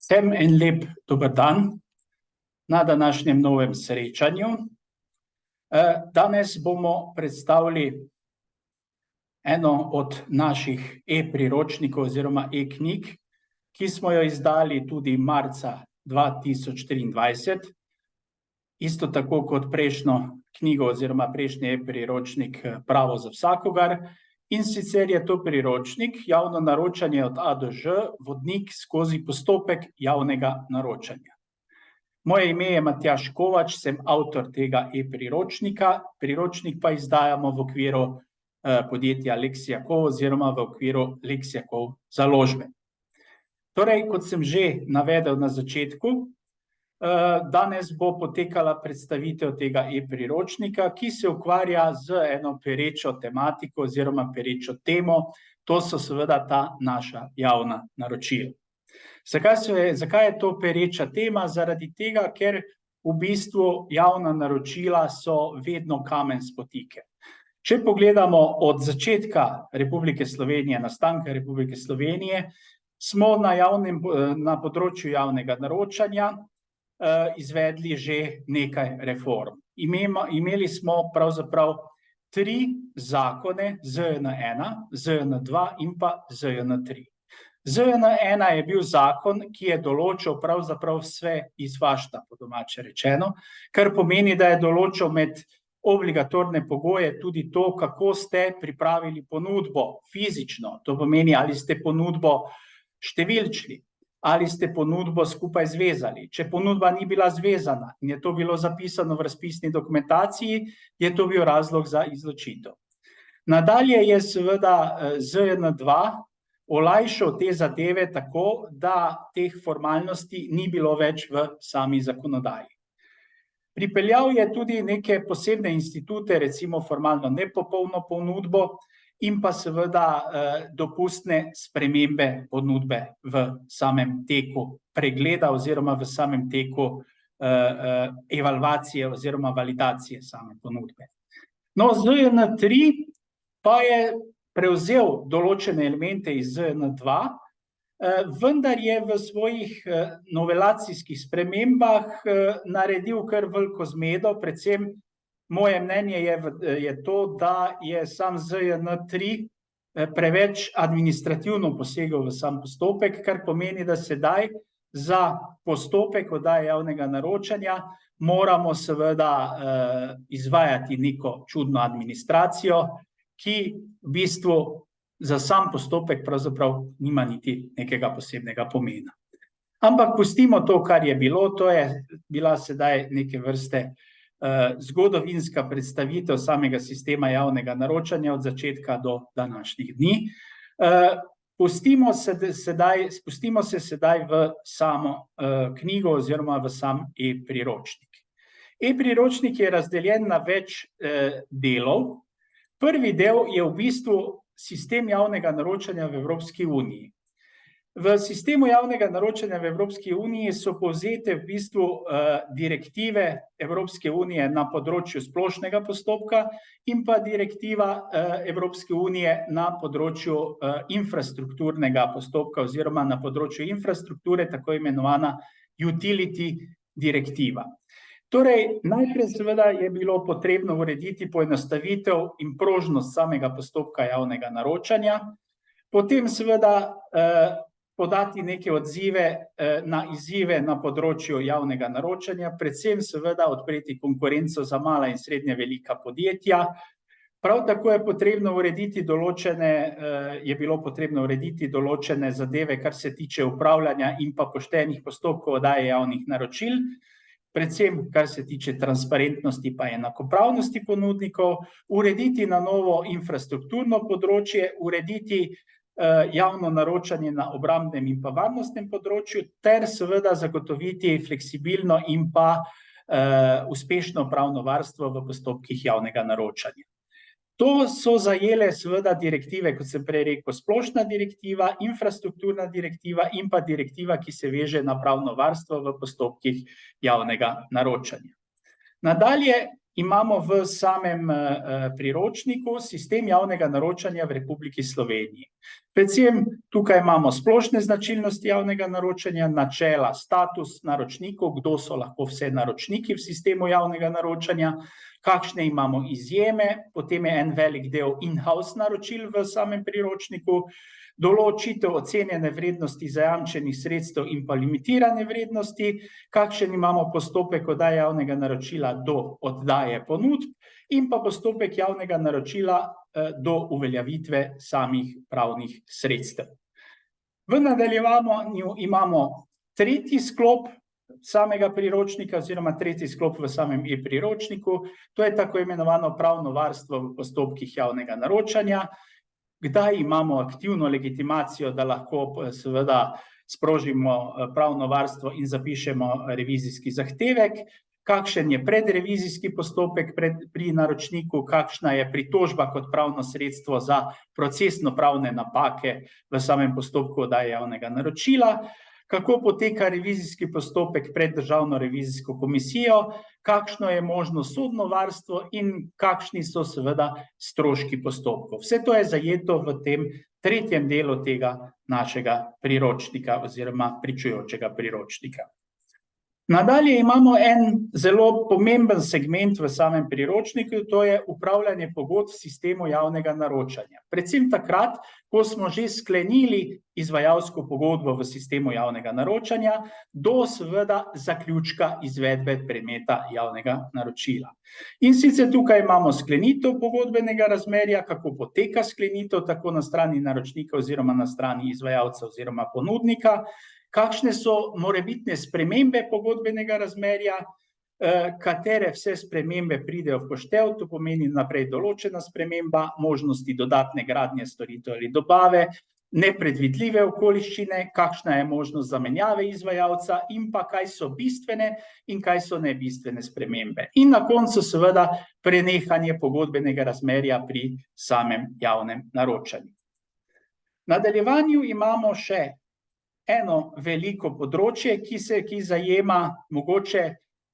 Vsem en lep dober dan na današnjem novem srečanju. Danes bomo predstavili eno od naših e-priročnikov oziroma e-knjig, ki smo jo izdali tudi marca 2023, isto tako kot prejšnjo knjigo oziroma prejšnji e-priročnik Pravo za vsakogar. In sicer je to priročnik Javno naročanje od A do Ž, vodnik skozi postopek javnega naročanja. Moje ime je Matjaž Kovač, sem avtor tega e-priročnika. Priročnik pa izdajamo v okviru podjetja Lexiakov oziroma v okviru Lexiakov založbe. Torej, kot sem že navedel na začetku, danes bo potekala predstavitev tega e-priročnika, ki se ukvarja z eno perečo tematiko oziroma perečo temo, to so seveda ta naša javna naročila. Zakaj je to pereča tema? Zaradi tega, ker v bistvu javna naročila so vedno kamen spotike. Če pogledamo od začetka Republike Slovenije, nastanka Republike Slovenije, smo na področju javnega naročanja izvedli že nekaj reform. Imeli smo pravzaprav 3 zakone, ZJN-1, ZJN-2 in pa ZJN-3. ZJN-1 je bil zakon, ki je določil pravzaprav vse izvašta, po domače rečeno, kar pomeni, da je določil med obligatorne pogoje tudi to, kako ste pripravili ponudbo fizično, to pomeni, ali ste ponudbo številčili, ali ste ponudbo skupaj zvezali. Če ponudba ni bila zvezana in je to bilo zapisano v razpisni dokumentaciji, je to bil razlog za izločitev. Nadalje je seveda ZJN-2 olajšal te zadeve tako, da teh formalnosti ni bilo več v sami zakonodaji. Pripeljal je tudi neke posebne institute, recimo formalno nepopolno ponudbo, in pa seveda dopustne spremembe ponudbe v samem teku pregleda oziroma v samem teku evalvacije oziroma validacije same ponudbe. No, ZJN-3 pa je prevzel določene elemente iz ZJN-2, vendar je v svojih novelacijskih spremembah naredil kar veliko zmedo, predvsem moje mnenje je to, da je sam ZJN-3 preveč administrativno posegel v sam postopek, kar pomeni, da sedaj za postopek oddaje javnega naročanja moramo seveda izvajati neko čudno administracijo, ki v bistvu za sam postopek pravzaprav nima niti nekega posebnega pomena. Ampak pustimo to, kar je bilo, to je bila sedaj neke vrste zgodovinska predstavitev samega sistema javnega naročanja od začetka do današnjih dni. Spustimo se sedaj v samo knjigo oziroma v sam e-priročnik. E-priročnik je razdeljen na več delov. Prvi del je v bistvu sistem javnega naročanja v Evropski uniji. V sistemu javnega naročanja v Evropski uniji so povzete v bistvu direktive Evropske unije na področju splošnega postopka in pa direktiva Evropske unije na področju infrastrukturnega postopka oziroma na področju infrastrukture, tako imenovana utility direktiva. Torej, najprej seveda je bilo potrebno urediti poenostavitev in prožnost samega postopka javnega naročanja, potem seveda podati neke odzive na izzive na področju javnega naročanja, predvsem seveda odpreti konkurenco za mala in srednje velika podjetja. Prav tako je bilo potrebno urediti določene zadeve, kar se tiče upravljanja in pa poštenih postopkov oddaje javnih naročil, predvsem kar se tiče transparentnosti pa enakopravnosti ponudnikov, urediti na novo infrastrukturno področje, urediti javno naročanje na obrambnem in pa varnostnem področju ter seveda zagotoviti fleksibilno in pa uspešno pravno varstvo v postopkih javnega naročanja. To so zajele seveda direktive, kot sem prej rekel, splošna direktiva, infrastrukturna direktiva in pa direktiva, ki se veže na pravno varstvo v postopkih javnega naročanja. Nadalje imamo v samem priročniku sistem javnega naročanja v Republiki Sloveniji. Predvsem tukaj imamo splošne značilnosti javnega naročanja, načela, status naročnikov, kdo so lahko vse naročniki v sistemu javnega naročanja, kakšne imamo izjeme, potem je en velik del in-house naročil v samem priročniku, določitev ocenjene vrednosti zajamčenih sredstev in pa limitirane vrednosti, kakšen imamo postopek oddaje javnega naročila do oddaje ponudb in pa postopek javnega naročila do uveljavitve samih pravnih sredstev. V nadaljevanju imamo tretji sklop samega priročnika oziroma tretji sklop v samem e-priročniku, to je tako imenovano pravno varstvo v postopkih javnega naročanja, kdaj imamo aktivno legitimacijo, da lahko seveda sprožimo pravno varstvo in zapišemo revizijski zahtevek, kakšen je predrevizijski postopek pri naročniku, kakšna je pritožba kot pravno sredstvo za procesno-pravne napake v samem postopku oddaje javnega naročila, kako poteka revizijski postopek pred Državno revizijsko komisijo, kakšno je možno sodno varstvo in kakšni so seveda stroški postopkov. Vse to je zajeto v tem tretjem delu tega našega priročnika oziroma pričujočega priročnika. Nadalje imamo en zelo pomemben segment v samem priročniku, to je upravljanje pogodb v sistemu javnega naročanja. Predvsem takrat, ko smo že sklenili izvajalsko pogodbo v sistemu javnega naročanja, do seveda zaključka izvedbe predmeta javnega naročila. In sicer tukaj imamo sklenitev pogodbenega razmerja, kako poteka sklenitev tako na strani naročnika oziroma na strani izvajalca oziroma ponudnika, kakšne so morebitne spremembe pogodbenega razmerja, katere vse spremembe pridejo v poštev, to pomeni naprej določena sprememba, možnosti dodatne gradnje storitev ali dobave, nepredvidljive okoliščine, kakšna je možnost zamenjave izvajalca in pa kaj so bistvene in kaj so nebistvene spremembe. In na koncu seveda prenehanje pogodbenega razmerja pri samem javnem naročanju. V nadaljevanju imamo še eno veliko področje, ki zajema mogoče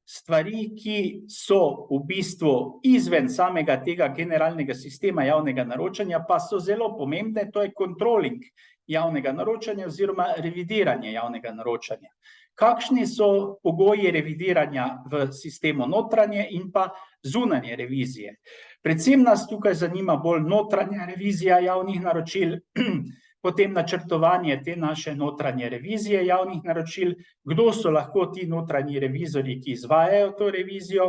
stvari, ki so v bistvu izven samega tega generalnega sistema javnega naročanja, pa so zelo pomembne, to je kontroling javnega naročanja oziroma revidiranje javnega naročanja. Kakšni so pogoji revidiranja v sistemu notranje in pa zunanje revizije? Predvsem nas tukaj zanima bolj notranja revizija javnih naročil, potem načrtovanje te naše notranje revizije javnih naročil, kdo so lahko ti notranji revizorji, ki izvajajo to revizijo,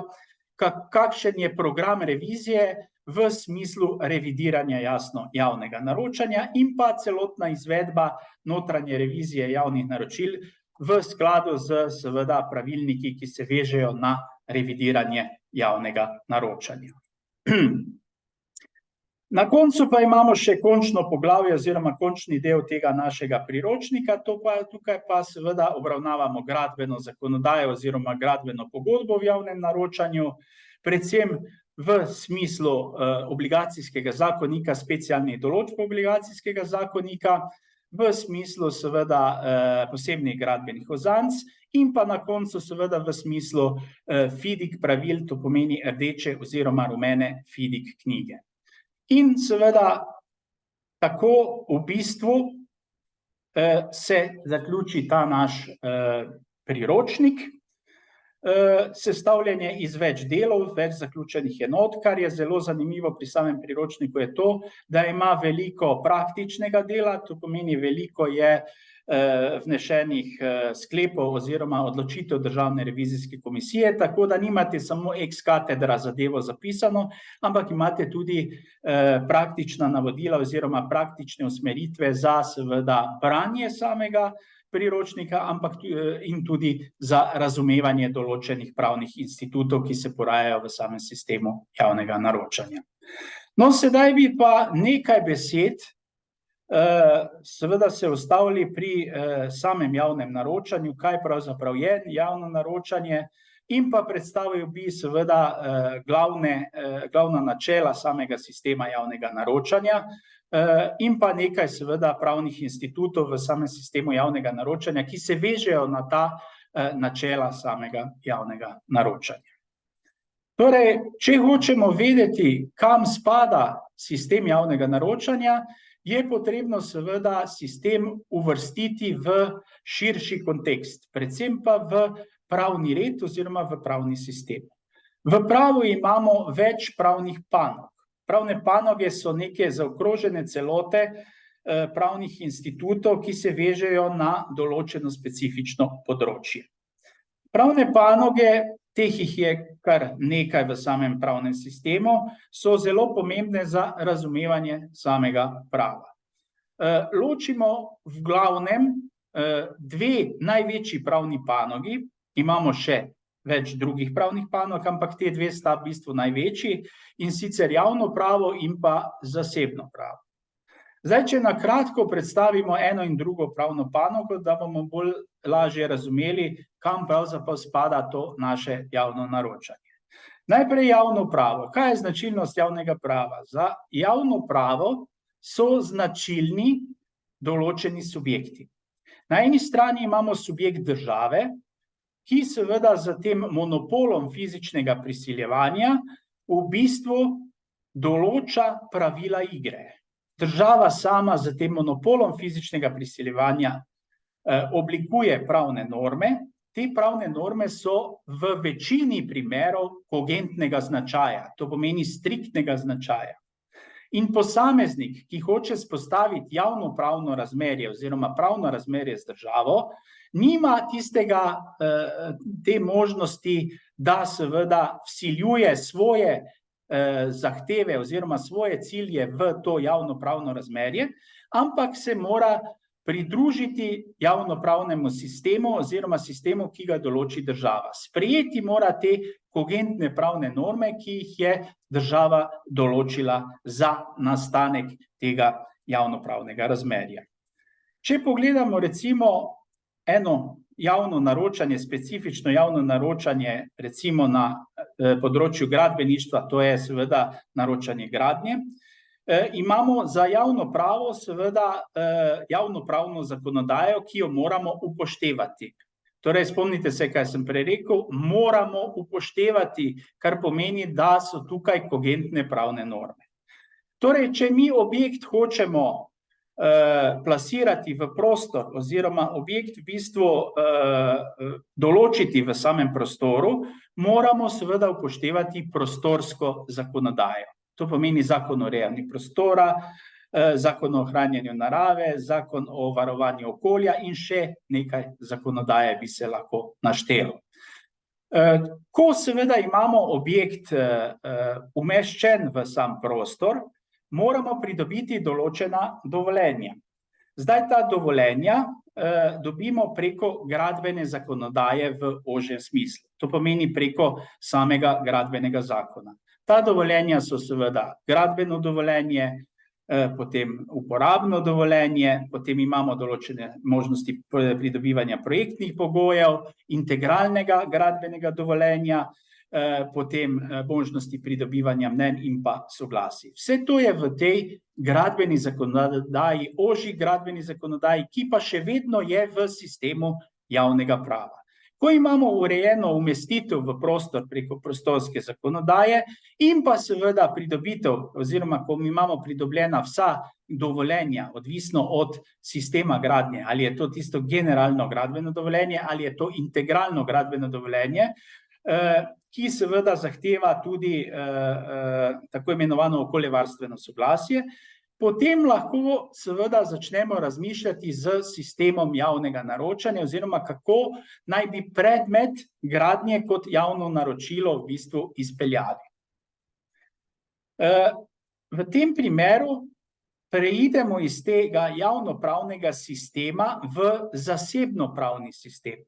kakšen je program revizije v smislu revidiranja jasno javnega naročanja in pa celotna izvedba notranje revizije javnih naročil v skladu z seveda pravilniki, ki se vežejo na revidiranje javnega naročanja. Na koncu pa imamo še končno poglavje oziroma končni del tega našega priročnika, tukaj pa seveda obravnavamo gradbeno zakonodajo oziroma gradbeno pogodbo v javnem naročanju, predvsem v smislu obligacijskega zakonika, specialnih določb obligacijskega zakonika, v smislu seveda posebnih gradbenih uzanc in pa na koncu seveda v smislu FIDIC pravil, to pomeni rdeče oziroma rumene FIDIC knjige. In seveda tako v bistvu se zaključi ta naš priročnik. Sestavljen je iz več delov, več zaključenih enot, kar je zelo zanimivo pri samem priročniku je to, da ima veliko praktičnega dela, to pomeni veliko je vnešenih sklepov oziroma odločitev Državne revizijske komisije, tako da nimate samo ex cathedra zadevo zapisano, ampak imate tudi praktična navodila oziroma praktične usmeritve za seveda branje samega priročnika, ampak in tudi za razumevanje določenih pravnih institutov, ki se porajajo v samem sistemu javnega naročanja. No, sedaj bi pa nekaj besed seveda se ustavili pri samem javnem naročanju, kaj pravzaprav je javno naročanje in pa predstavil bi seveda glavna načela samega sistema javnega naročanja in pa nekaj seveda pravnih institutov v samem sistemu javnega naročanja, ki se vežejo na ta načela samega javnega naročanja. Torej, če hočemo vedeti, kam spada sistem javnega naročanja, je potrebno seveda sistem uvrstiti v širši kontekst, predvsem pa v pravni red oziroma v pravni sistem. V pravu imamo več pravnih panog. Pravne panoge so neke zaokrožene celote pravnih institutov, ki se vežejo na določeno specifično področje. Pravne panoge, teh jih je kar nekaj v samem pravnem sistemu, so zelo pomembne za razumevanje samega prava. Ločimo v glavnem dve največji pravni panogi, imamo še več drugih pravnih panog, ampak te dve sta v bistvu največji, in sicer javno pravo in pa zasebno pravo. Zdaj, če na kratko predstavimo eno in drugo pravno panogo, da bomo bolj lažje razumeli, kam pravzaprav spada to naše javno naročanje. Najprej javno pravo. Kaj je značilnost javnega prava? Za javno pravo so značilni določeni subjekti. Na eni strani imamo subjekt države, ki seveda z tem monopolom fizičnega prisiljevanja v bistvu določa pravila igre. Država sama z tem monopolom fizičnega prisiljevanja oblikuje pravne norme. Te pravne norme so v večini primerov kogentnega značaja, to pomeni striktnega značaja. In posameznik, ki hoče vzpostaviti javno pravno razmerje oziroma pravno razmerje z državo, nima te možnosti, da seveda vsiljuje svoje zahteve oziroma svoje cilje v to javno pravno razmerje, ampak se mora pridružiti javnopravnemu sistemu oziroma sistemu, ki ga določi država. Sprejeti mora te kogentne pravne norme, ki jih je država določila za nastanek tega javnopravnega razmerja. Če pogledamo recimo eno javno naročanje, specifično javno naročanje recimo na področju gradbeništva, to je seveda naročanje gradnje, imamo za javno pravo seveda javnopravno zakonodajo, ki jo moramo upoštevati. Torej, spomnite se, kaj sem prej rekel, moramo upoštevati, kar pomeni, da so tukaj kogentne pravne norme. Torej, če mi objekt hočemo plasirati v prostor oziroma objekt v bistvu določiti v samem prostoru, moramo seveda upoštevati prostorsko zakonodajo. To pomeni zakon o urejanju prostora, zakon o ohranjanju narave, zakon o varovanju okolja in še nekaj zakonodaje bi se lahko naštelo. Ko seveda imamo objekt umeščen v sam prostor, moramo pridobiti določena dovoljenja. Zdaj ta dovoljenja dobimo preko gradbene zakonodaje v ožjem smislu. To pomeni preko samega gradbenega zakona. Ta dovoljenja so seveda gradbeno dovoljenje, potem uporabno dovoljenje, potem imamo določene možnosti pridobivanja projektnih pogojev, integralnega gradbenega dovoljenja, potem možnosti pridobivanja mnenj in pa soglasij. Vse to je v tej gradbeni zakonodaji, ožji gradbeni zakonodaji, ki pa še vedno je v sistemu javnega prava. Ko imamo urejeno umestitev v prostor preko prostorske zakonodaje in pa seveda pridobitev oziroma ko imamo pridobljena vsa dovoljenja, odvisno od sistema gradnje, ali je to tisto generalno gradbeno dovoljenje ali je to integralno gradbeno dovoljenje, ki seveda zahteva tudi tako imenovano okoljevarstveno soglasje, potem lahko seveda začnemo razmišljati z sistemom javnega naročanja oziroma kako naj bi predmet gradnje kot javno naročilo v bistvu izpeljali. V tem primeru preidemo iz tega javnopravnega sistema v zasebnopravni sistem.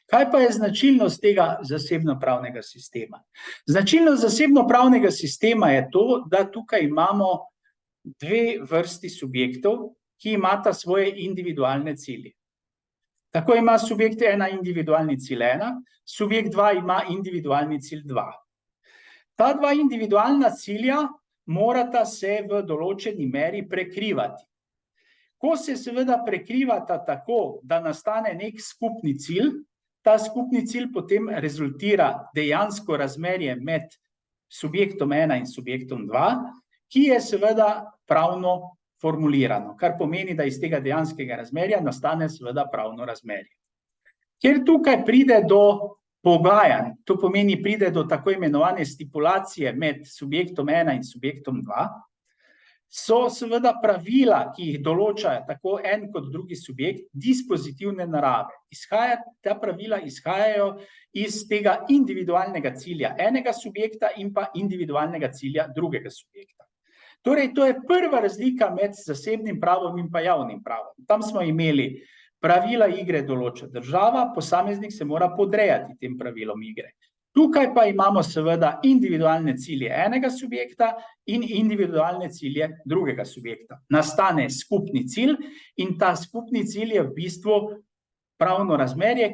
Kaj pa je značilnost tega zasebnopravnega sistema? Značilnost zasebnopravnega sistema je to, da tukaj imamo dve vrsti subjektov, ki imata svoje individualne cilje. Tako ima subjekt 1 individualni cilj 1, subjekt 2 ima individualni cilj 2. Ta dva individualna cilja morata se v določeni meri prekrivati. Ko se seveda prekrivata tako, da nastane nek skupni cilj, ta skupni cilj potem rezultira dejansko razmerje med subjektom 1 in subjektom 2, ki je seveda pravno formulirano, kar pomeni, da iz tega dejanskega razmerja nastane seveda pravno razmerje. Ker tukaj pride do pogajanj, to pomeni pride do tako imenovane stipulacije med subjektom 1 in subjektom 2, so seveda pravila, ki jih določajo tako en kot drugi subjekt, dispozitivne narave. Ta pravila izhajajo iz tega individualnega cilja enega subjekta in pa individualnega cilja drugega subjekta. Torej, to je prva razlika med zasebnim pravom in pa javnim pravom. Tam smo imeli pravila igre določa država, posameznik se mora podrejati tem pravilom igre. Tukaj pa imamo seveda individualne cilje enega subjekta in individualne cilje drugega subjekta. Nastane skupni cilj in ta skupni cilj je v bistvu pravno razmerje,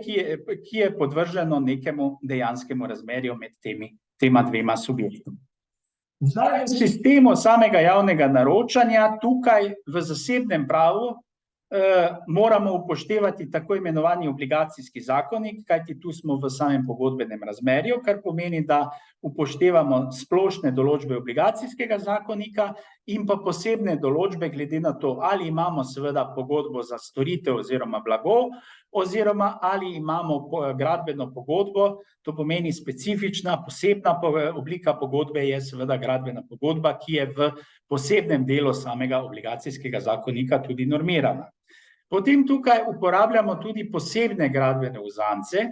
ki je podvrženo nekemu dejanskemu razmerju med tema dvema subjektoma. Zdaj, v sistemu samega javnega naročanja, tukaj v zasebnem pravu, moramo upoštevati tako imenovani obligacijski zakonik, kajti tu smo v samem pogodbenem razmerju, kar pomeni, da upoštevamo splošne določbe obligacijskega zakonika in pa posebne določbe glede na to, ali imamo seveda pogodbo za storitev oziroma blago, oziroma ali imamo gradbeno pogodbo, to pomeni specifična, posebna oblika pogodbe je seveda gradbena pogodba, ki je v posebnem delu samega obligacijskega zakonika tudi normirana. Potem tukaj uporabljamo tudi posebne gradbene uzance,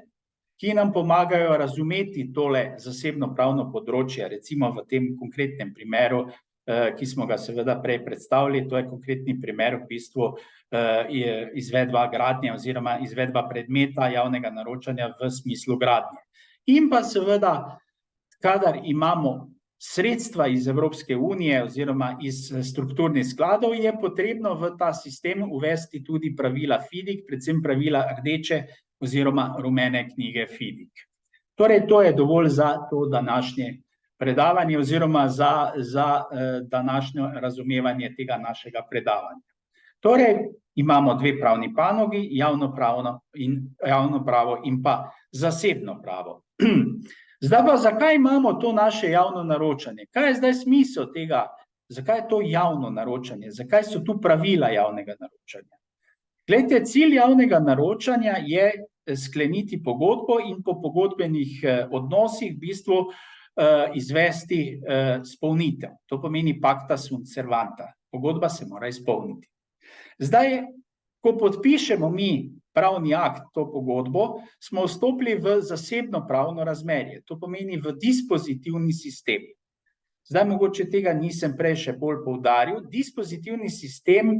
ki nam pomagajo razumeti tole zasebno pravno področje, recimo v tem konkretnem primeru, ki smo ga seveda prej predstavili, to je konkretni primer v bistvu izvedba gradnje oziroma izvedba predmeta javnega naročanja v smislu gradnje. In pa seveda, kadar imamo sredstva iz Evropske unije oziroma iz strukturnih skladov, je potrebno v ta sistem uvesti tudi pravila FIDIC, predvsem pravila rdeče oziroma rumene knjige FIDIC. Torej, to je dovolj za to današnje predavanje oziroma za današnjo razumevanje tega našega predavanja. Torej, imamo dve pravni panogi, javno pravo in pa zasebno pravo. Zdaj pa, zakaj imamo to naše javno naročanje? Kaj je zdaj smisel tega? Zakaj je to javno naročanje? Zakaj so tu pravila javnega naročanja? Glejte, cilj javnega naročanja je skleniti pogodbo in po pogodbenih odnosih v bistvu izvesti izpolnitev. To pomeni pacta sunt servanda. Pogodba se mora izpolniti. Zdaj, ko podpišemo mi pravni akt, to pogodbo, smo vstopili v zasebno pravno razmerje. To pomeni v dispozitivni sistem. Zdaj, mogoče tega nisem prej še bolj poudaril. Dispozitivni sistem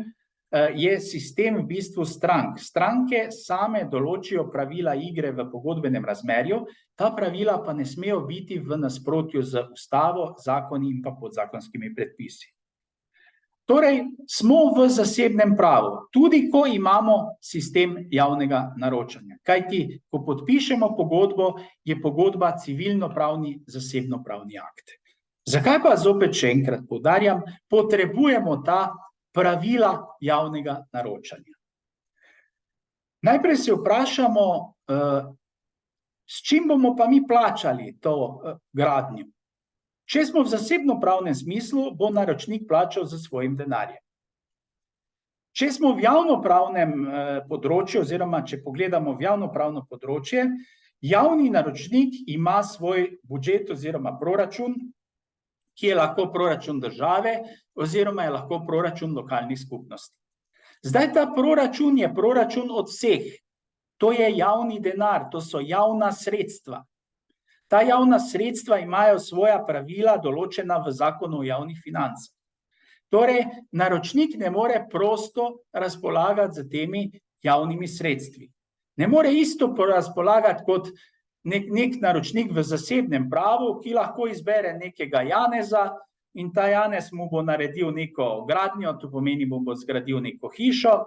je sistem v bistvu strank. Stranke same določijo pravila igre v pogodbenem razmerju, ta pravila pa ne smejo biti v nasprotju z ustavo, zakoni in pa podzakonskimi predpisi. Torej, smo v zasebnem pravu, tudi ko imamo sistem javnega naročanja. Kajti, ko podpišemo pogodbo, je pogodba civilno-pravni, zasebno-pravni akt. Zakaj pa zopet še enkrat poudarjam, potrebujemo ta pravila javnega naročanja? Najprej se vprašamo, s čim bomo pa mi plačali to gradnjo? Če smo v zasebno-pravnem smislu, bo naročnik plačal za svojim denarjem. Če smo v javno-pravnem področju, oziroma če pogledamo v javno-pravno področje, javni naročnik ima svoj budžet oziroma proračun, ki je lahko proračun države oziroma je lahko proračun lokalnih skupnosti. Zdaj, ta proračun je proračun od vseh. To je javni denar, to so javna sredstva. Ta javna sredstva imajo svoja pravila določena v zakonu o javnih financah. Torej, naročnik ne more prosto razpolagati z temi javnimi sredstvi. Ne more isto razpolagati kot nek naročnik v zasebnem pravu, ki lahko izbere nekega Janeza in ta Janez mu bo naredil neko gradnjo, to pomeni, bo zgradil neko hišo,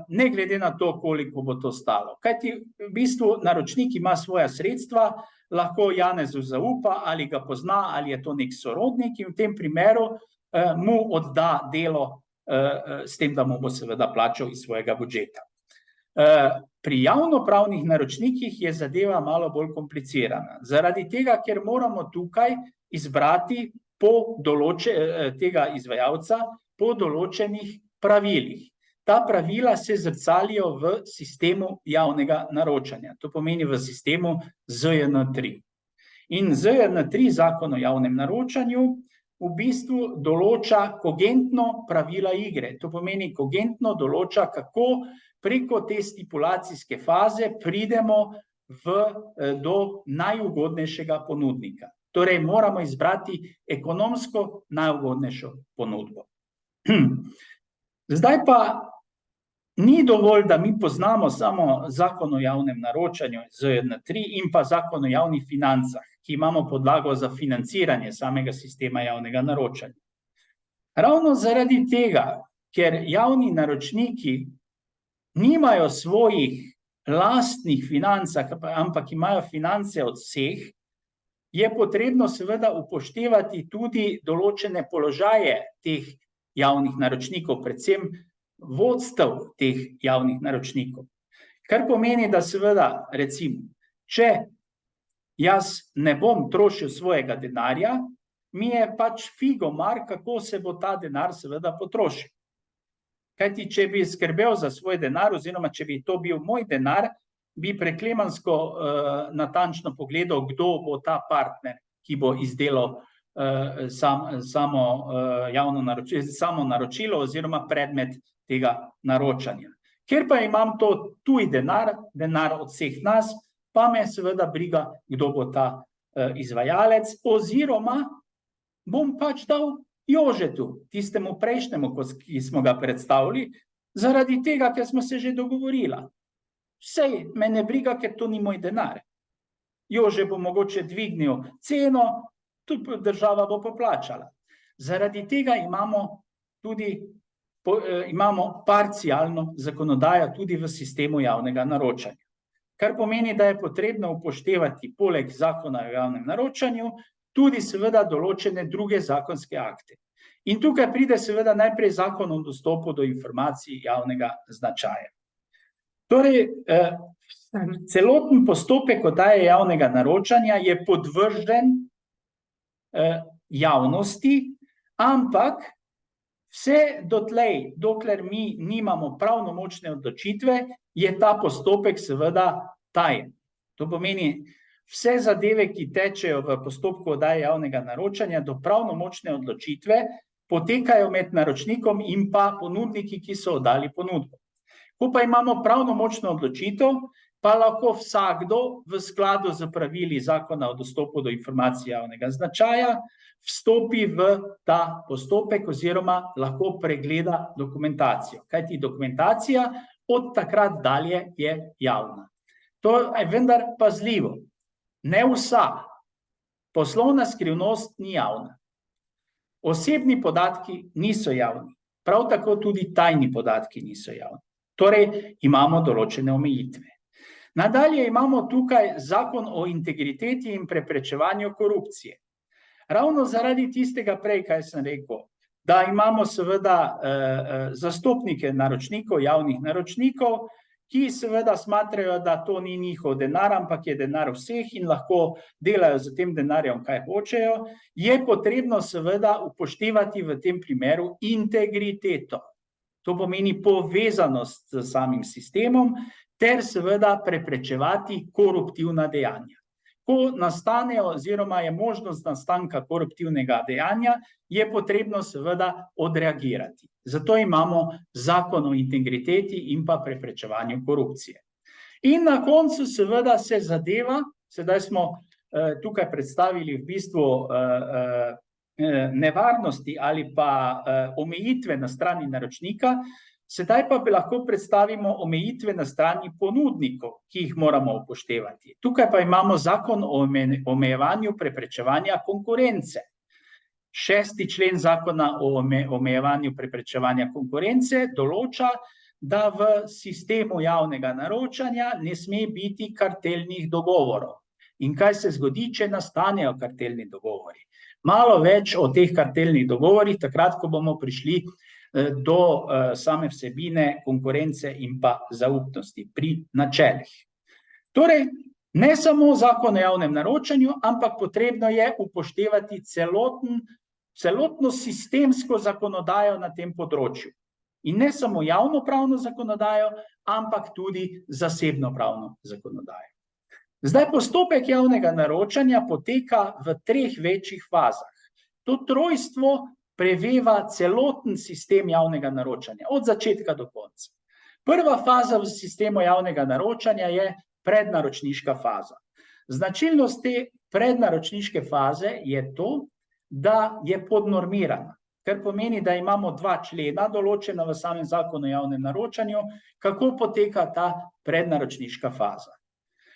ne glede na to, koliko bo to stalo. Kajti v bistvu naročnik ima svoja sredstva, lahko Janezu zaupa, ali ga pozna, ali je to nek sorodnik in v tem primeru mu odda delo s tem, da mu bo seveda plačal iz svojega budžeta. Pri javnopravnih naročnikih je zadeva malo bolj komplicirana. Zaradi tega, ker moramo tukaj izbrati tega izvajalca po določenih pravilih. Ta pravila se zrcalijo v sistemu javnega naročanja, to pomeni v sistemu ZJN-3. In ZJN-3, Zakon o javnem naročanju, v bistvu določa kogentno pravila igre. To pomeni, kogentno določa, kako preko te stipulacijske faze pridemo do najugodnejšega ponudnika. Torej, moramo izbrati ekonomsko najugodnejšo ponudbo. Zdaj pa ni dovolj, da mi poznamo samo Zakon o javnem naročanju ZJN-3 in pa Zakon o javnih financah, ki imamo podlago za financiranje samega sistema javnega naročanja. Ravno zaradi tega, ker javni naročniki nimajo svojih lastnih financ, ampak imajo finance od vseh, je potrebno seveda upoštevati tudi določene položaje teh javnih naročnikov, predvsem vodstev teh javnih naročnikov. Kar pomeni, da seveda, recimo, če jaz ne bom trošil svojega denarja, mi je pač figo mar, kako se bo ta denar seveda potrošil. Kajti, če bi skrbel za svoj denar, oziroma če bi to bil moj denar, bi preklemansko natančno pogledal, kdo bo ta partner, ki bo izdelal samo naročilo oziroma predmet tega naročanja. Ker pa imam to tuj denar od vseh nas, pa me seveda briga, kdo bo ta izvajalec, oziroma bom pač dal Jožetu, tistemu prejšnjemu, ki smo ga predstavili, zaradi tega, ker smo se že dogovorila. Sej me ne briga, ker to ni moj denar. Jože bo mogoče dvignil ceno, tudi država bo poplačala. Zaradi tega imamo parcialno zakonodajo tudi v sistemu javnega naročanja. Kar pomeni, da je potrebno upoštevati poleg Zakona o javnem naročanju tudi seveda določene druge zakonske akte. In tukaj pride seveda najprej Zakon o dostopu do informacij javnega značaja. Torej, celoten postopek oddaje javnega naročanja je podvržen javnosti, ampak vse dotlej, dokler mi nimamo pravnomočne odločitve, je ta postopek seveda tajen. To pomeni, vse zadeve, ki tečejo v postopku oddaje javnega naročanja do pravnomočne odločitve, potekajo med naročnikom in pa ponudniki, ki so oddali ponudbo. Ko pa imamo pravnomočno odločitev, pa lahko vsakdo v skladu z pravili Zakona o dostopu do informacij javnega značaja vstopi v ta postopek oziroma lahko pregleda dokumentacijo. Kajti dokumentacija od takrat dalje je javna. To je vendar pazljivo. Ne vsa. Poslovna skrivnost ni javna. Osebni podatki niso javni. Prav tako tudi tajni podatki niso javni. Torej, imamo določene omejitve. Nadalje imamo tukaj Zakon o integriteti in preprečevanju korupcije. Ravno zaradi tistega prej, kaj sem rekel, da imamo seveda zastopnike naročnikov, javnih naročnikov, ki seveda smatrajo, da to ni njihov denar, ampak je denar vseh in lahko delajo z tem denarjem, kaj hočejo, je potrebno seveda upoštevati v tem primeru integriteto. To pomeni povezanost s samim sistemom ter seveda preprečevati koruptivna dejanja. Ko nastanejo oziroma je možnost nastanka koruptivnega dejanja, je potrebno seveda odreagirati. Zato imamo Zakon o integriteti in pa preprečevanju korupcije. In na koncu seveda se zadeva, sedaj smo tukaj predstavili v bistvu nevarnosti ali pa omejitve na strani naročnika, sedaj pa lahko predstavimo omejitve na strani ponudnikov, ki jih moramo upoštevati. Tukaj pa imamo Zakon o omejevanju preprečevanja konkurence. 6. člen Zakona o omejevanju preprečevanja konkurence določa, da v sistemu javnega naročanja ne sme biti kartelnih dogovorov. In kaj se zgodi, če nastanejo kartelni dogovori? Malo več o teh kartelnih dogovorih, takrat, ko bomo prišli do same vsebine konkurence in pa zaupnosti pri načelih. Torej, Ne samo zakon o javnem naročanju, ampak potrebno je upoštevati celotno sistemsko zakonodajo na tem področju. In ne samo javno pravno zakonodajo, ampak tudi zasebno pravno zakonodajo. Zdaj, postopek javnega naročanja poteka v 3 večjih fazah. To trojstvo preveva celoten sistem javnega naročanja, od začetka do konca. Prva faza v sistemu javnega naročanja je prednaročniška faza. Značilnost te prednaročniške faze je to, da je podnormirana, kar pomeni, da imamo 2 člena določena v samem zakonu o javnem naročanju, kako poteka ta prednaročniška faza.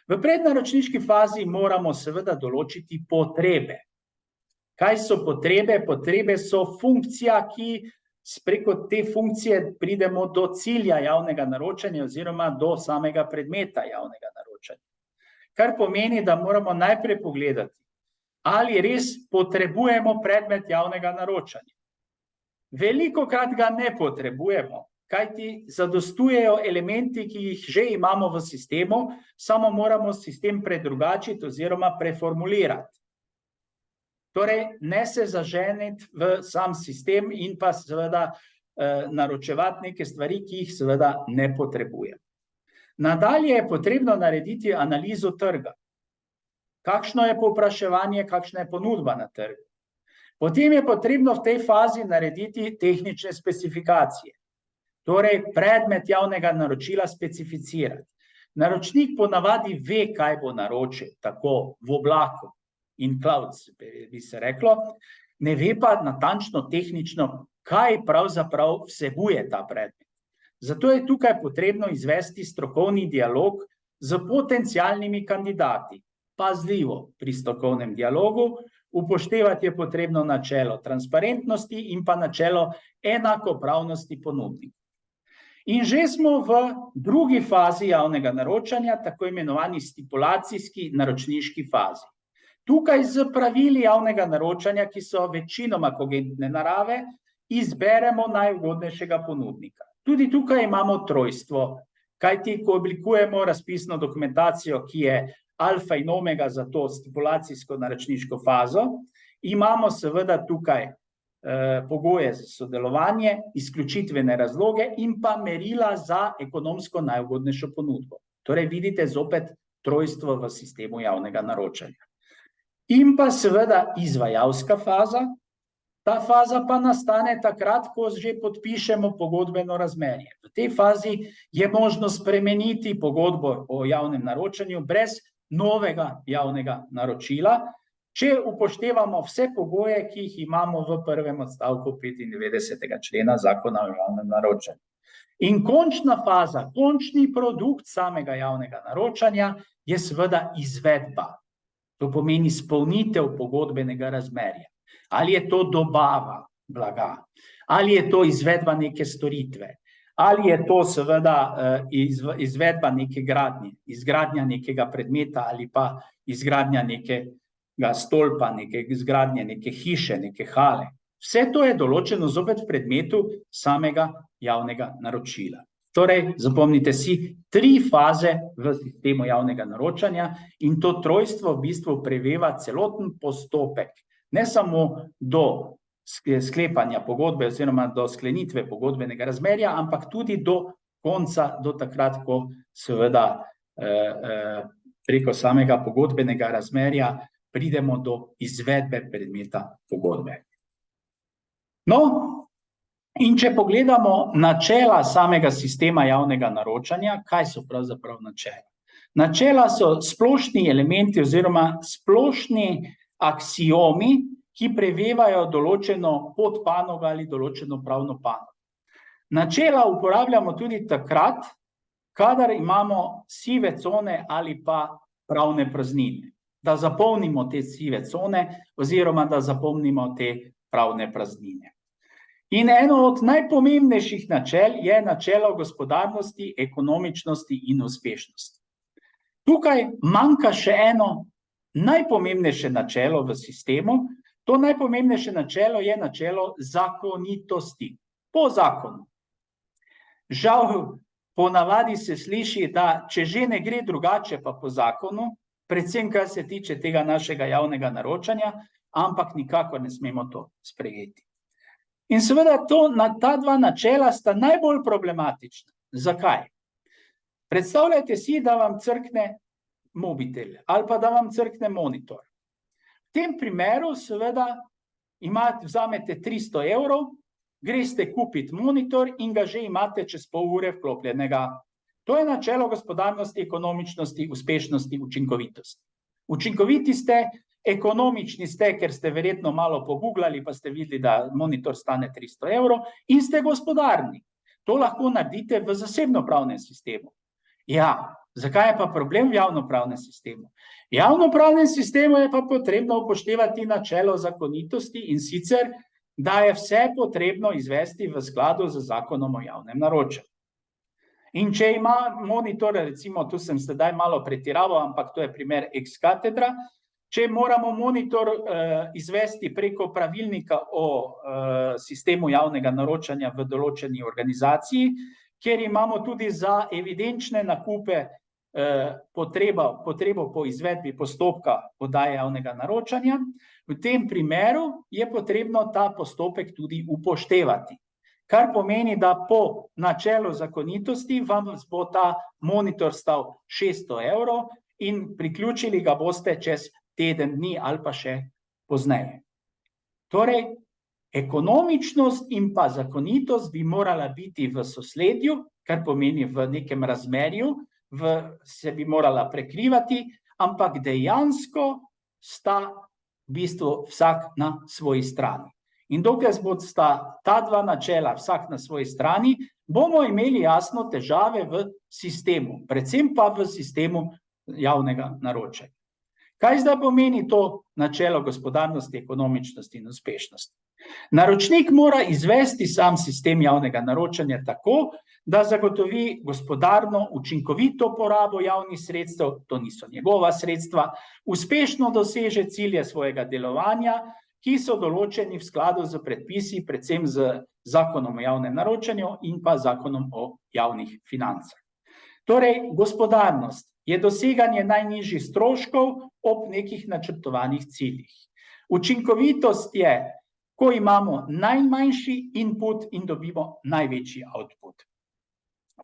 V prednaročniški fazi moramo seveda določiti potrebe. Kaj so potrebe? Potrebe so funkcija, ki preko te funkcije pridemo do cilja javnega naročanja oziroma do samega predmeta javnega naročanja. Kar pomeni, da moramo najprej pogledati, ali res potrebujemo predmet javnega naročanja. Velikokrat ga ne potrebujemo, kajti zadostujejo elementi, ki jih že imamo v sistemu, samo moramo sistem predrugačiti oziroma preformulirati. Torej, ne se zaženiti v sam sistem in pa seveda naročevati neke stvari, ki jih seveda ne potrebujemo. Nadalje je potrebno narediti analizo trga. Kakšno je povpraševanje, kakšna je ponudba na trgu. Potem je potrebno v tej fazi narediti tehnične specifikacije. Torej, predmet javnega naročila specificirati. Naročnik ponavadi ve, kaj bo naročil, tako v oblaku in clouds, bi se reklo, ne ve pa natančno tehnično, kaj pravzaprav vsebuje ta predmet. Zato je tukaj potrebno izvesti strokovni dialog z potencialnimi kandidati. Pazljivo pri strokovnem dialogu, upoštevati je potrebno načelo transparentnosti in pa načelo enakopravnosti ponudnikov. In že smo v drugi fazi javnega naročanja, tako imenovani stipulacijski naročniški fazi. Tukaj z pravili javnega naročanja, ki so večinoma kogentne narave, izberemo najugodnejšega ponudnika. Tudi tukaj imamo trojstvo, kajti ko oblikujemo razpisno dokumentacijo, ki je alfa in omega za to stipulacijsko naročniško fazo, imamo seveda tukaj pogoje za sodelovanje, izključitvene razloge in pa merila za ekonomsko najugodnejšo ponudbo. Torej vidite zopet trojstvo v sistemu javnega naročanja. In pa seveda izvajalska faza. Ta faza pa nastane takrat, ko že podpišemo pogodbeno razmerje. V tej fazi je možno spremeniti pogodbo o javnem naročanju brez novega javnega naročila, če upoštevamo vse pogoje, ki jih imamo v prvem odstavku 95. člena zakona o javnem naročanju. In končna faza, končni produkt samega javnega naročanja je seveda izvedba. To pomeni izpolnitev pogodbenega razmerja. Ali je to dobava blaga, ali je to izvedba neke storitve, ali je to seveda izvedba neke gradnje, izgradnja nekega predmeta ali pa izgradnja nekega stolpa, izgradnje neke hiše, neke hale. Vse to je določeno zopet v predmetu samega javnega naročila. Torej, zapomnite si 3 faze v sistemu javnega naročanja in to trojstvo v bistvu preveva celoten postopek, ne samo do sklepanja pogodbe oziroma do sklenitve pogodbenega razmerja, ampak tudi do konca, do takrat, ko seveda preko samega pogodbenega razmerja pridemo do izvedbe predmeta pogodbe. No, in če pogledamo načela samega sistema javnega naročanja, kaj so pravzaprav načela? Načela so splošni elementi oziroma splošni aksiomi, ki prevevajo določeno podpanogo ali določeno pravno panogo. Načela uporabljamo tudi takrat, kadar imamo sive cone ali pa pravne praznine, da zapolnimo te sive cone oziroma da zapolnimo te pravne praznine. In eno od najpomembnejših načel je načelo gospodarnosti, ekonomičnosti in uspešnosti. Tukaj manjka še eno najpomembnejše načelo v sistemu. To najpomembnejše načelo je načelo zakonitosti. Po zakonu. Žal, ponavadi se sliši, da če že ne gre drugače, pa po zakonu, predvsem kar se tiče tega našega javnega naročanja, ampak nikakor ne smemo to sprejeti. In seveda ta dva načela sta najbolj problematična. Zakaj? Predstavljajte si, da vam crkne mobitel ali pa da vam crkne monitor. V tem primeru seveda vzamete 300 €, greste kupiti monitor in ga že imate čez pol ure vklopljenega. To je načelo gospodarnosti, ekonomičnosti, uspešnosti, učinkovitosti. Učinkoviti ste, ekonomični ste, ker ste verjetno malo pogooglali, pa ste videli, da monitor stane 300 € in ste gospodarni. To lahko naredite v zasebnopravnem sistemu. Ja, zakaj je pa problem v javnopravnem sistemu? V javnopravnem sistemu je pa potrebno upoštevati načelo zakonitosti in sicer, da je vse potrebno izvesti v skladu z zakonom o javnem naročanju. In če ima monitor, recimo, tu sem sedaj malo pretiraval, ampak to je primer ex cathedra, če moramo monitor izvesti preko pravilnika o sistemu javnega naročanja v določeni organizaciji, kjer imamo tudi za evidenčne nakupe potrebo po izvedbi postopka oddaje javnega naročanja, v tem primeru je potrebno ta postopek tudi upoštevati. Kar pomeni, da po načelu zakonitosti vam bo ta monitor stal 600 € in priključili ga boste čez teden dni ali pa še pozneje. Torej, ekonomičnost in pa zakonitost bi morala biti v sosledju, kar pomeni v nekem razmerju, se bi morala prekrivati, ampak dejansko sta v bistvu vsak na svoji strani. In dokler bosta ta dva načela vsak na svoji strani, bomo imeli jasno težave v sistemu, predvsem pa v sistemu javnega naročanja. Kaj zdaj pomeni to načelo gospodarnosti, ekonomičnosti in uspešnosti? Naročnik mora izvesti sam sistem javnega naročanja tako, da zagotovi gospodarno, učinkovito porabo javnih sredstev, to niso njegova sredstva, uspešno doseže cilje svojega delovanja, ki so določeni v skladu z predpisi, predvsem z zakonom o javnem naročanju in pa zakonom o javnih financah. Torej, gospodarnost je doseganje najnižjih stroškov ob nekih načrtovanih ciljih. Učinkovitost je, ko imamo najmanjši input in dobimo največji output.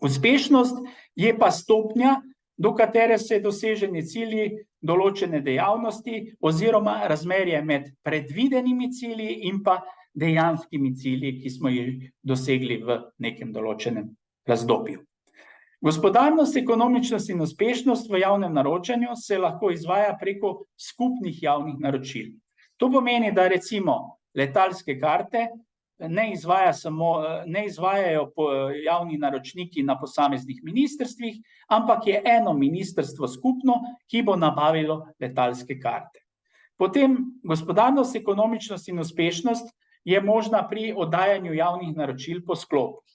Uspešnost je pa stopnja, do katere se doseženi cilji določene dejavnosti oziroma razmerje med predvidenimi cilji in pa dejanskimi cilji, ki smo jih dosegli v nekem določenem razdobju. Gospodarnost, ekonomičnost in uspešnost v javnem naročanju se lahko izvaja preko skupnih javnih naročil. To pomeni, da recimo letalske karte ne izvajajo javni naročniki na posameznih ministrstvih, ampak je eno ministrstvo skupno, ki bo nabavilo letalske karte. Potem gospodarnost, ekonomičnost in uspešnost je možna pri oddajanju javnih naročil po sklopih.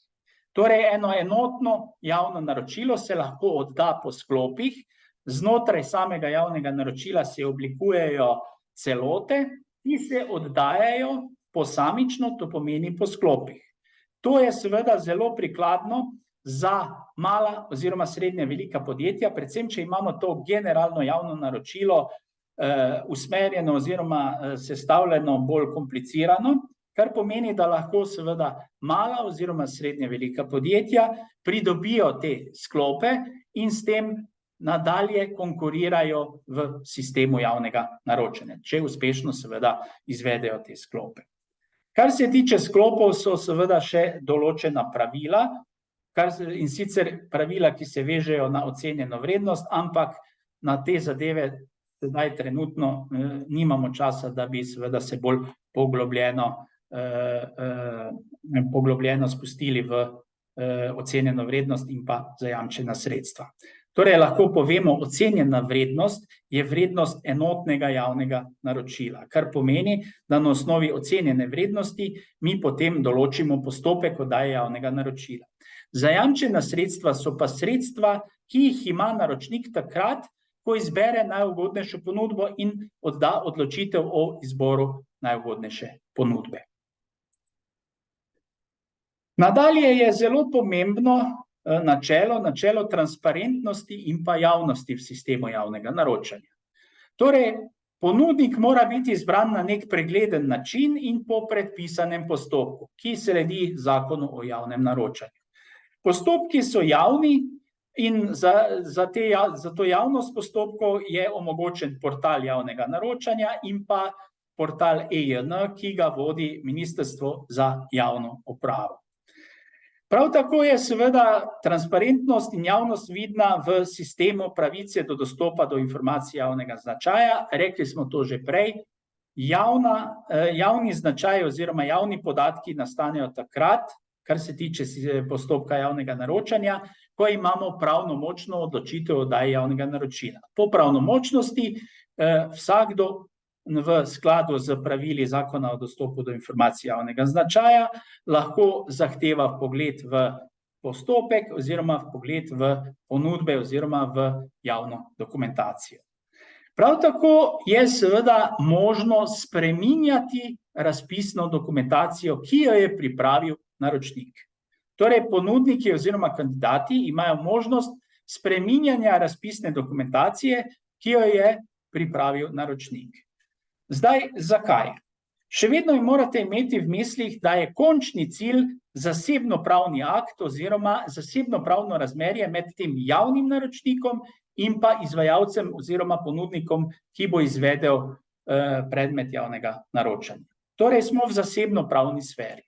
Torej, eno enotno javno naročilo se lahko odda po sklopih, znotraj samega javnega naročila se oblikujejo celote, ki se oddajajo posamično, to pomeni po sklopih. To je seveda zelo prikladno za mala oziroma srednje velika podjetja, predvsem, če imamo to generalno javno naročilo usmerjeno oziroma sestavljeno bolj komplicirano, kar pomeni, da lahko seveda mala oziroma srednje velika podjetja pridobijo te sklope in s tem nadalje konkurirajo v sistemu javnega naročanja, če uspešno seveda izvedejo te sklope. Kar se tiče sklopov, so seveda še določena pravila, in sicer pravila, ki se vežejo na ocenjeno vrednost, ampak na te zadeve sedaj trenutno nimamo časa, da bi seveda se bolj poglobljeno spustili v ocenjeno vrednost in pa zajamčena sredstva. Torej, lahko povemo, ocenjena vrednost je vrednost enotnega javnega naročila, kar pomeni, da na osnovi ocenjene vrednosti mi potem določimo postopek oddaje javnega naročila. Zajamčena sredstva so pa sredstva, ki jih ima naročnik takrat, ko izbere najugodnejšo ponudbo in odda odločitev o izboru najugodnejše ponudbe. Nadalje je zelo pomembno načelo transparentnosti in pa javnosti v sistemu javnega naročanja. Torej, ponudnik mora biti izbran na nek pregleden način in po predpisanem postopku, ki sledi Zakonu o javnem naročanju. Postopki so javni in za to javnost postopkov je omogočen portal javnega naročanja in pa portal EJN, ki ga vodi Ministrstvo za javno upravo. Prav tako je seveda transparentnost in javnost vidna v sistemu pravice do dostopa do informacij javnega značaja. Rekli smo to že prej, javni značaj oziroma javni podatki nastanejo takrat, kar se tiče postopka javnega naročanja, ko imamo pravnomočno odločitev o oddaji javnega naročila. Po pravnomočnosti vsakdo v skladu z pravili Zakona o dostopu do informacij javnega značaja lahko zahteva vpogled v postopek oziroma vpogled v ponudbe oziroma v javno dokumentacijo. Prav tako je seveda možno spreminjati razpisno dokumentacijo, ki jo je pripravil naročnik. Torej, ponudniki oziroma kandidati imajo možnost spreminjanja razpisne dokumentacije, ki jo je pripravil naročnik. Zdaj, zakaj? Še vedno morate imeti v mislih, da je končni cilj zasebno-pravni akt oziroma zasebno-pravno razmerje med tem javnim naročnikom in pa izvajalcem oziroma ponudnikom, ki bo izvedel predmet javnega naročanja. Torej, smo v zasebno-pravni sferi.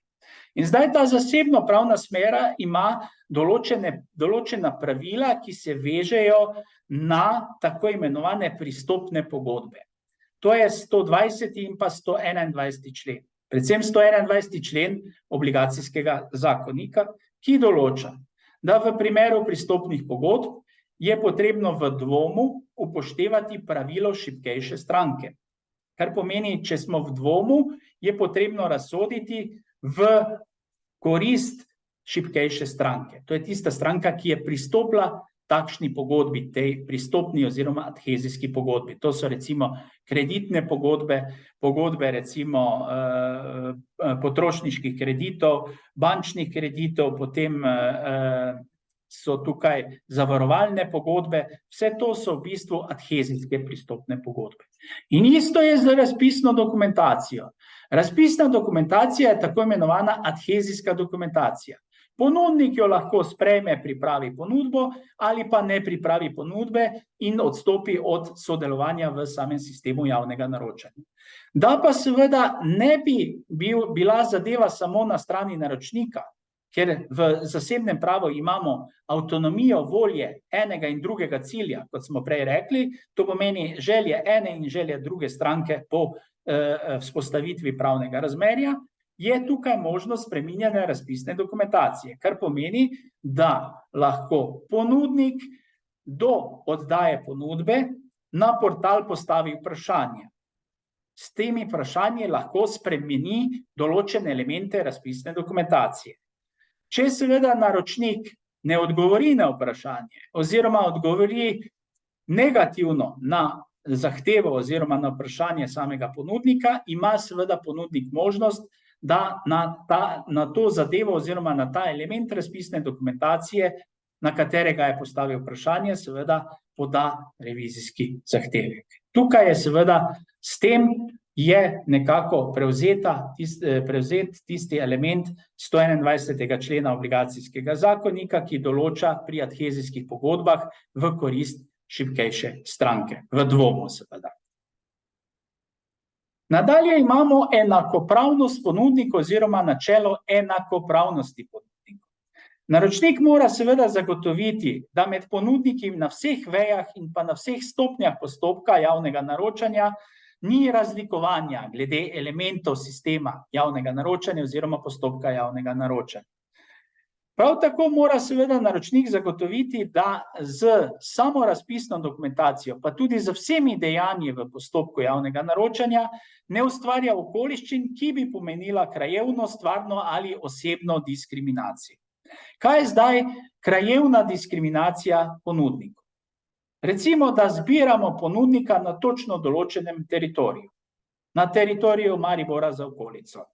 In zdaj ta zasebno-pravna sfera ima določena pravila, ki se vežejo na tako imenovane pristopne pogodbe. To je 120. in pa 121. člen. Predvsem 121. člen obligacijskega zakonika, ki določa, da v primeru pristopnih pogodb je potrebno v dvomu upoštevati pravilo šibkejše stranke. Kar pomeni, če smo v dvomu, je potrebno razsoditi v korist šibkejše stranke. To je tista stranka, ki je pristopila takšni pogodbi, tej pristopni oziroma adhezijski pogodbi. To so recimo kreditne pogodbe, pogodbe recimo potrošniških kreditov, bančnih kreditov, potem so tukaj zavarovalne pogodbe, vse to so v bistvu adhezijske pristopne pogodbe. In isto je z razpisno dokumentacijo. Razpisna dokumentacija je tako imenovana adhezijska dokumentacija. Ponudnik jo lahko sprejme, pripravi ponudbo ali pa ne pripravi ponudbe in odstopi od sodelovanja v samem sistemu javnega naročanja. Da pa seveda ne bi bila zadeva samo na strani naročnika, ker v zasebnem pravu imamo avtonomijo volje enega in drugega cilja, kot smo prej rekli, to pomeni želje ene in želje druge stranke po vzpostavitvi pravnega razmerja, je tukaj možnost spreminjanja razpisne dokumentacije, kar pomeni, da lahko ponudnik do oddaje ponudbe na portal postavi vprašanje. S temi vprašanji lahko spremeni določene elemente razpisne dokumentacije. Če seveda naročnik ne odgovori na vprašanje oziroma odgovori negativno na zahtevo oziroma na vprašanje samega ponudnika, ima seveda ponudnik možnost, da na to zadevo oziroma na ta element razpisne dokumentacije, na katerega je postavil vprašanje, seveda poda revizijski zahtevek. Tukaj je seveda s tem je nekako prevzet tisti element 121. člena obligacijskega zakonika, ki določa pri adhezijskih pogodbah v korist šibkejše stranke, v dvomu seveda. Nadalje imamo enakopravnost ponudnikov oziroma načelo enakopravnosti ponudnikov. Naročnik mora seveda zagotoviti, da med ponudniki na vseh vejah in pa na vseh stopnjah postopka javnega naročanja ni razlikovanja glede elementov sistema javnega naročanja oziroma postopka javnega naročanja. Prav tako mora seveda naročnik zagotoviti, da z samo razpisno dokumentacijo, pa tudi z vsemi dejanji v postopku javnega naročanja, ne ustvarja okoliščin, ki bi pomenila krajevno, stvarno ali osebno diskriminacijo. Kaj je zdaj krajevna diskriminacija ponudnikov? Recimo, da zbiramo ponudnika na točno določenem teritoriju, na teritoriju Maribora za okolico.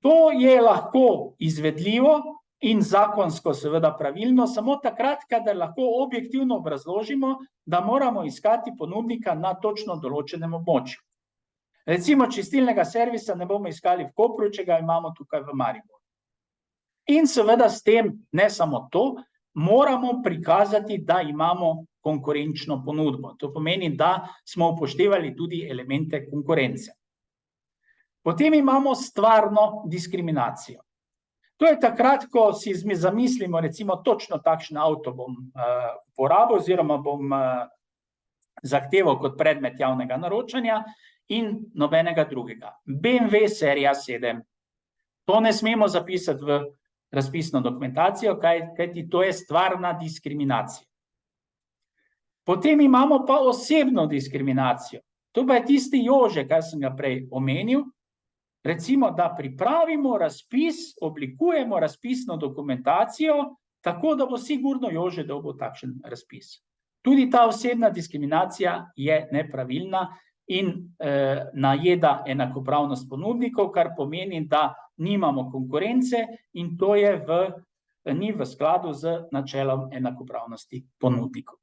To je lahko izvedljivo, in zakonsko seveda pravilno, samo takrat, kadar lahko objektivno obrazložimo, da moramo iskati ponudnika na točno določenem območju. Recimo čistilnega servisa ne bomo iskali v Kopru, če ga imamo tukaj v Mariboru. In seveda s tem, ne samo to, moramo prikazati, da imamo konkurenčno ponudbo. To pomeni, da smo upoštevali tudi elemente konkurence. Potem imamo stvarno diskriminacijo. To je takrat, ko si zamislimo, recimo točno takšen avto bom uporabil oziroma bom zahteval kot predmet javnega naročanja in nobenega drugega. BMW serija 7. To ne smemo zapisati v razpisno dokumentacijo, kajti to je stvarna diskriminacija. Potem imamo pa osebno diskriminacijo. To pa je tisti Jože, kar sem ga prej omenil. Recimo, da pripravimo razpis, oblikujemo razpisno dokumentacijo, tako da bo sigurno Jože dobil takšen razpis. Tudi ta osebna diskriminacija je nepravilna in najeda enakopravnost ponudnikov, kar pomeni, da nimamo konkurence in to je ni v skladu z načelom enakopravnosti ponudnikov.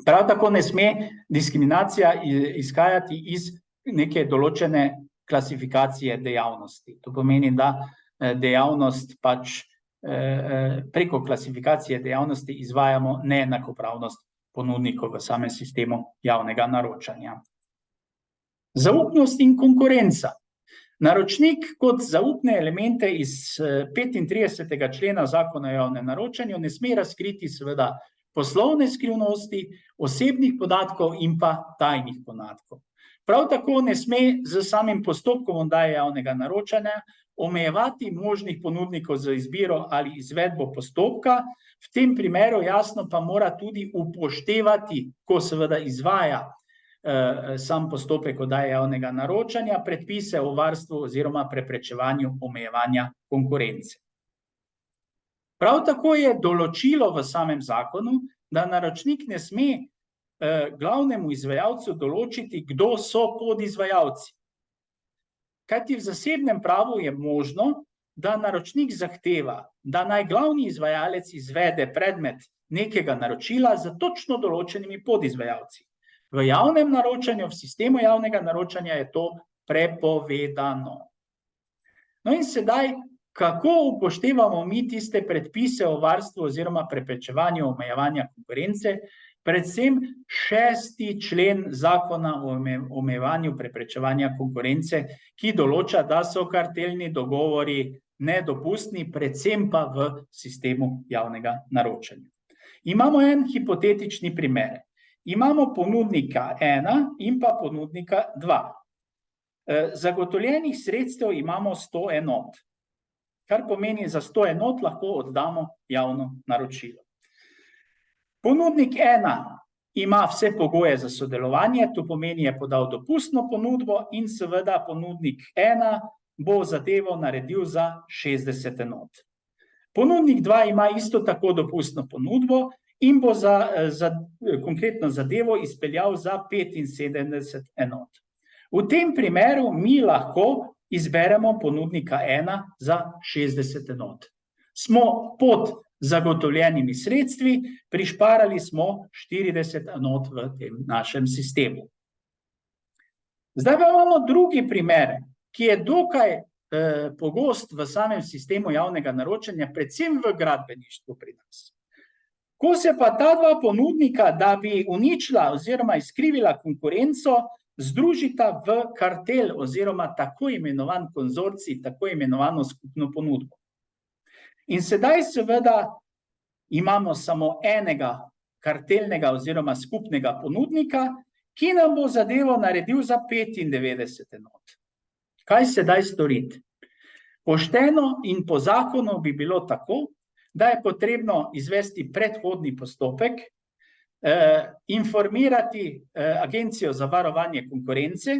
Prav tako ne sme diskriminacija izhajati iz neke določene klasifikacije dejavnosti. To pomeni, da dejavnost pač preko klasifikacije dejavnosti izvajamo neenakopravnost ponudnikov v samem sistemu javnega naročanja. Zaupnost in konkurenca. Naročnik kot zaupne elemente iz 35. člena Zakona o javnem naročanju ne sme razkriti seveda poslovne skrivnosti, osebnih podatkov in pa tajnih podatkov. Prav tako ne sme z samim postopkom oddaje javnega naročanja omejevati možnih ponudnikov za izbiro ali izvedbo postopka. V tem primeru jasno pa mora tudi upoštevati, ko seveda izvaja sam postopek oddaje javnega naročanja, predpise o varstvu oziroma preprečevanju omejevanja konkurence. Prav tako je določilo v samem zakonu, da naročnik ne sme glavnemu izvajalcu določiti, kdo so podizvajalci. Kajti v zasebnem pravu je možno, da naročnik zahteva, da naj glavni izvajalec izvede predmet nekega naročila za točno določenimi podizvajalci. V javnem naročanju, v sistemu javnega naročanja je to prepovedano. No in sedaj, kako upoštevamo mi tiste predpise o varstvu oziroma preprečevanju omejevanja konkurence, predvsem 6. člen Zakona o omejevanju preprečevanja konkurence, ki določa, da so kartelni dogovori nedopustni, predvsem pa v sistemu javnega naročanja. Imamo en hipotetični primer. Imamo ponudnika 1 in pa ponudnika 2. Zagotovljenih sredstev imamo 100 enot, kar pomeni, za 100 enot lahko oddamo javno naročilo. Ponudnik 1 ima vse pogoje za sodelovanje, to pomeni, je podal dopustno ponudbo in seveda ponudnik 1 bo zadevo naredil za 60 enot. Ponudnik 2 ima isto tako dopustno ponudbo in bo za konkretno zadevo izpeljal za 75 enot. V tem primeru mi lahko izberemo ponudnika 1 za 60 enot. Smo pod zagotovljenimi sredstvi, prišparali smo 40 enot v tem našem sistemu. Zdaj pa imamo drugi primer, ki je dokaj pogost v samem sistemu javnega naročanja, predvsem v gradbeništvu pri nas. Ko se pa ta dva ponudnika, da bi uničila oziroma izkrivila konkurenco, združita v kartel oziroma tako imenovan konzorcij, tako imenovano skupno ponudbo. In sedaj seveda imamo samo enega kartelnega oziroma skupnega ponudnika, ki nam bo zadevo naredil za 95 enot. Kaj sedaj storiti? Pošteno in po zakonu bi bilo tako, da je potrebno izvesti predhodni postopek, informirati Agencijo za varovanje konkurence,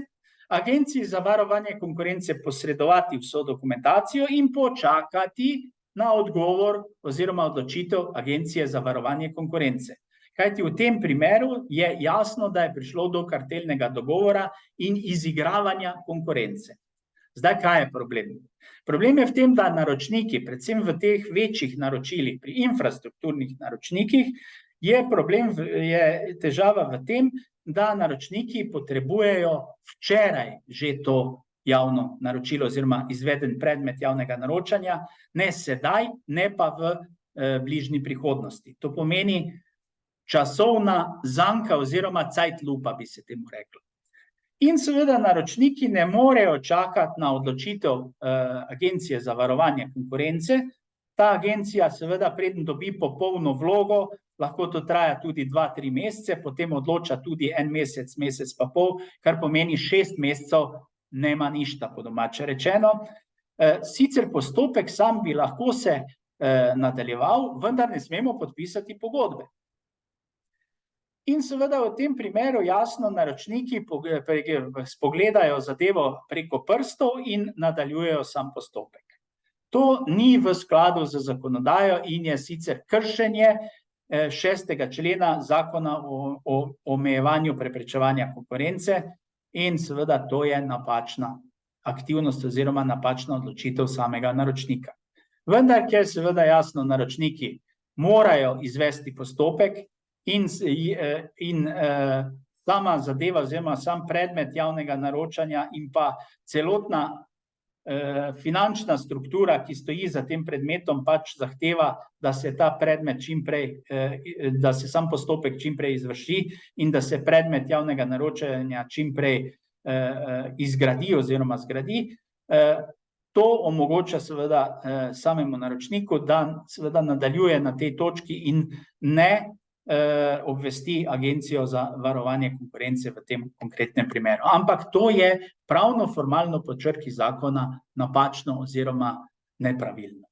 Agenciji za varovanje konkurence posredovati vso dokumentacijo in počakati na odgovor oziroma odločitev Agencije za varovanje konkurence. Kajti v tem primeru je jasno, da je prišlo do kartelnega dogovora in izigravanja konkurence. Zdaj, kaj je problem? Problem je v tem, da naročniki, predvsem v teh večjih naročilih, pri infrastrukturnih naročnikih, je težava v tem, da naročniki potrebujejo včeraj že to javno naročilo oziroma izveden predmet javnega naročanja, ne sedaj, ne pa v bližnji prihodnosti. To pomeni časovna zanka oziroma Zeitlupa, bi se temu reklo. In seveda naročniki ne morejo čakati na odločitev Agencije za varovanje konkurence. Ta agencija seveda preden dobi popolno vlogo, lahko to traja tudi 2-3 mesece, potem odloča tudi en mesec, mesec pa pol, kar pomeni 6 mesecev nema ništa, po domače rečeno. Sicer postopek sam bi lahko se nadaljeval, vendar ne smemo podpisati pogodbe. In seveda v tem primeru jasno naročniki spogledajo zadevo preko prstov in nadaljujejo sam postopek. To ni v skladu z zakonodajo in je sicer kršenje 6. člena Zakona o omejevanju preprečevanja konkurence in seveda to je napačna aktivnost oziroma napačna odločitev samega naročnika. Vendar, ker seveda jasno naročniki morajo izvesti postopek in sama zadeva oziroma sam predmet javnega naročanja in pa celotna finančna struktura, ki stoji za tem predmetom, pač zahteva, da se ta predmet čimprej, da se sam postopek čimprej izvrši in da se predmet javnega naročanja čimprej izgradi oziroma zgradi. To omogoča seveda samemu naročniku, da seveda nadaljuje na tej točki in ne obvesti Agencijo za varovanje konkurence v tem konkretnem primeru. Ampak to je pravno formalno po črki zakona napačno oziroma nepravilno.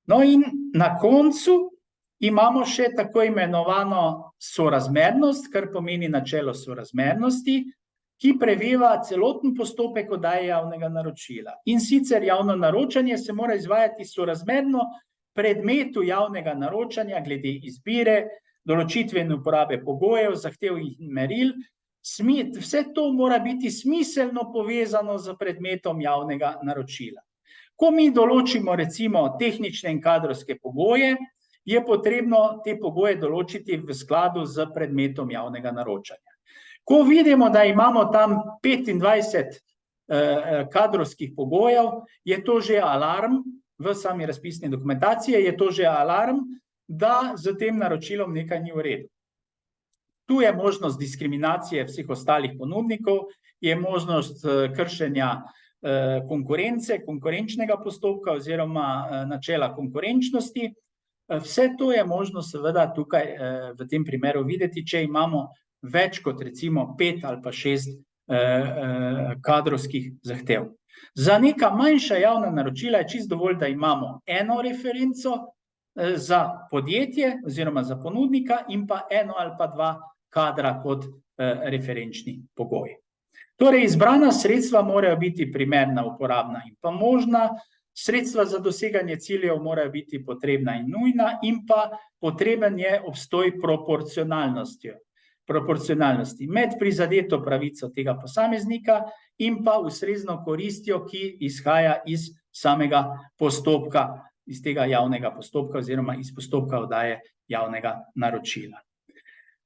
No in na koncu imamo še tako imenovano sorazmernost, kar pomeni načelo sorazmernosti, ki preveva celoten postopek oddaje javnega naročila. In sicer javno naročanje se mora izvajati sorazmerno predmetu javnega naročanja glede izbire, določitve in uporabe pogojev, zahtev in meril. Vse to mora biti smiselno povezano z predmetom javnega naročila. Ko mi določimo recimo tehnične in kadrovske pogoje, je potrebno te pogoje določiti v skladu z predmetom javnega naročanja. Ko vidimo, da imamo tam 25 kadrovskih pogojev, je to že alarm, v sami razpisni dokumentaciji je to že alarm, da z tem naročilom nekaj ni v redu. Tu je možnost diskriminacije vseh ostalih ponudnikov, je možnost kršenja konkurence, konkurenčnega postopka oziroma načela konkurenčnosti. Vse to je možno seveda tukaj v tem primeru videti, če imamo več kot recimo 5 ali pa 6 kadrovskih zahtev. Za neka manjša javna naročila je čisto dovolj, da imamo eno referenco za podjetje oziroma za ponudnika in pa eno ali pa 2 kadra kot referenčni pogoj. Torej, izbrana sredstva morajo biti primerna, uporabna in pa možna, sredstva za doseganje ciljev morajo biti potrebna in nujna in pa potreben je obstoj proporcionalnosti med prizadeto pravico tega posameznika in pa ustrezno koristjo, ki izhaja iz samega postopka, iz tega javnega postopka oziroma iz postopka oddaje javnega naročila.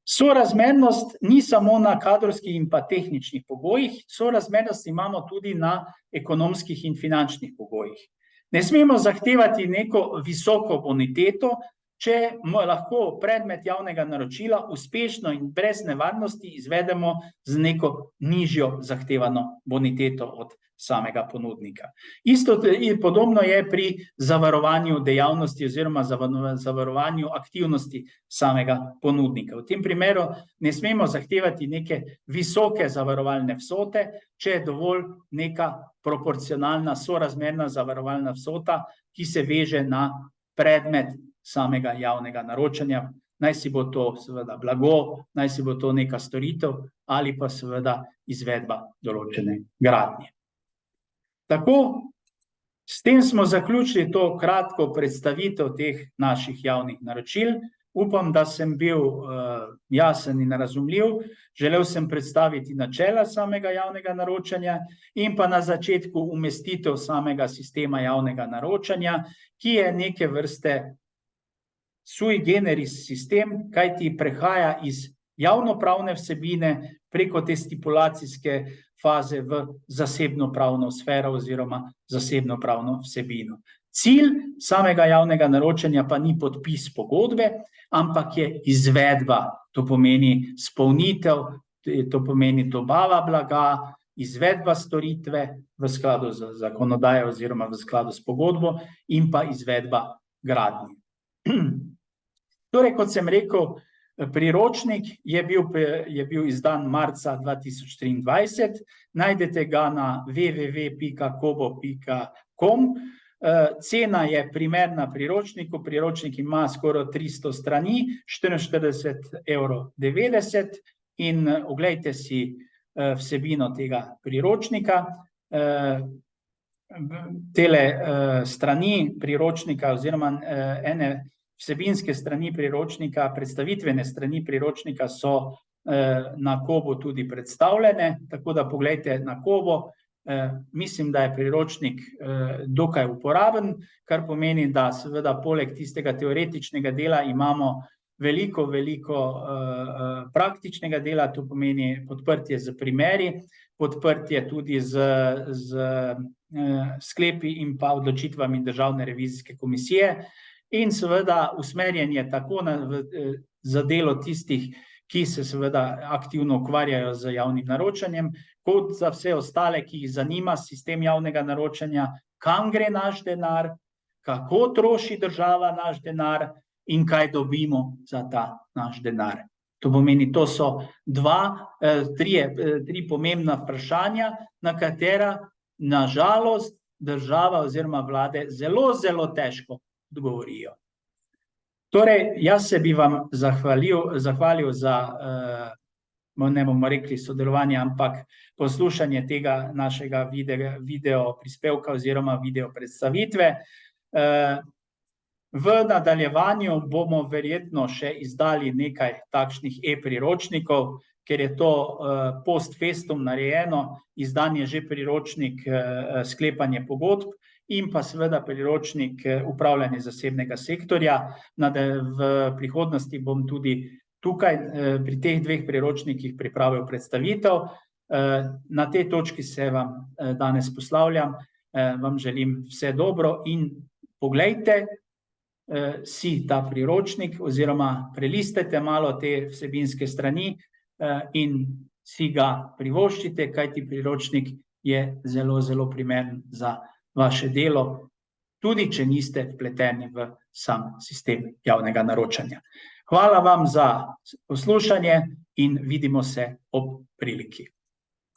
Sorazmernost ni samo na kadrovskih in pa tehničnih pogojih, sorazmernost imamo tudi na ekonomskih in finančnih pogojih. Ne smemo zahtevati neko visoko boniteto, če lahko predmet javnega naročila uspešno in brez nevarnosti izvedemo z neko nižjo zahtevano boniteto od samega ponudnika. Isto podobno je pri zavarovanju dejavnosti oziroma zavarovanju aktivnosti samega ponudnika. V tem primeru ne smemo zahtevati neke visoke zavarovalne vsote, če je dovolj neka proporcionalna, sorazmerna zavarovalna vsota, ki se veže na predmet samega javnega naročanja, naj si bo to seveda blago, naj si bo to neka storitev ali pa seveda izvedba določene gradnje. Tako, s tem smo zaključili to kratko predstavitev teh naših javnih naročil. Upam, da sem bil jasen in razumljiv. Želel sem predstaviti načela samega javnega naročanja in pa na začetku umestitev samega sistema javnega naročanja, ki je neke vrste sui generis sistem, kajti prehaja iz javnopravne vsebine preko te stipulacijske faze v zasebno pravno sfero oziroma zasebno pravno vsebino. Cilj samega javnega naročanja pa ni podpis pogodbe, ampak je izvedba, to pomeni spolnitev, to pomeni dobava blaga, izvedba storitve v skladu z zakonodajo oziroma v skladu s pogodbo in pa izvedba gradnje. Torej, kot sem rekel, priročnik je bil izdan marca 2023, najdete ga na www.kobo.com. Cena je primerna priročniku, priročnik ima skoraj 300 strani, 44,90 € in oglejte si vsebino tega priročnika. Tele strani priročnika oziroma ene vsebinske strani priročnika, predstavitvene strani priročnika so na Kobo tudi predstavljene, tako da poglejte na Kobo. Mislim, da je priročnik dokaj uporaben, kar pomeni, da seveda poleg tistega teoretičnega dela imamo veliko praktičnega dela, to pomeni podprtje z primeri, podprtje tudi z sklepi in pa odločitvami Državne revizijske komisije in seveda usmerjanje tako za delo tistih, ki se seveda aktivno ukvarjajo z javnim naročanjem, kot za vse ostale, ki jih zanima sistem javnega naročanja, kam gre naš denar, kako troši država naš denar in kaj dobimo za ta naš denar. To pomeni, to so tri pomembna vprašanja, na katera na žalost država oziroma vlade zelo težko odgovorijo. Torej, jaz se bi vam zahvalil za, ne bomo rekli sodelovanje, ampak poslušanje tega našega video prispevka oziroma video predstavitve. V nadaljevanju bomo verjetno še izdali nekaj takšnih e-priročnikov, ker je to post festum narejeno, izdan je že priročnik sklepanje pogodb in pa seveda priročnik upravljanje zasebnega sektorja. V prihodnosti bom tudi tukaj pri teh dveh priročnikih pripravil predstavitev. Na tej točki se vam danes poslavljam, vam želim vse dobro in poglejte si ta priročnik oziroma prelistajte malo te vsebinske strani in si ga privoščite, kajti priročnik je zelo primeren za vaše delo, tudi če niste vpleteni v sam sistem javnega naročanja. Hvala vam za poslušanje in vidimo se ob priliki.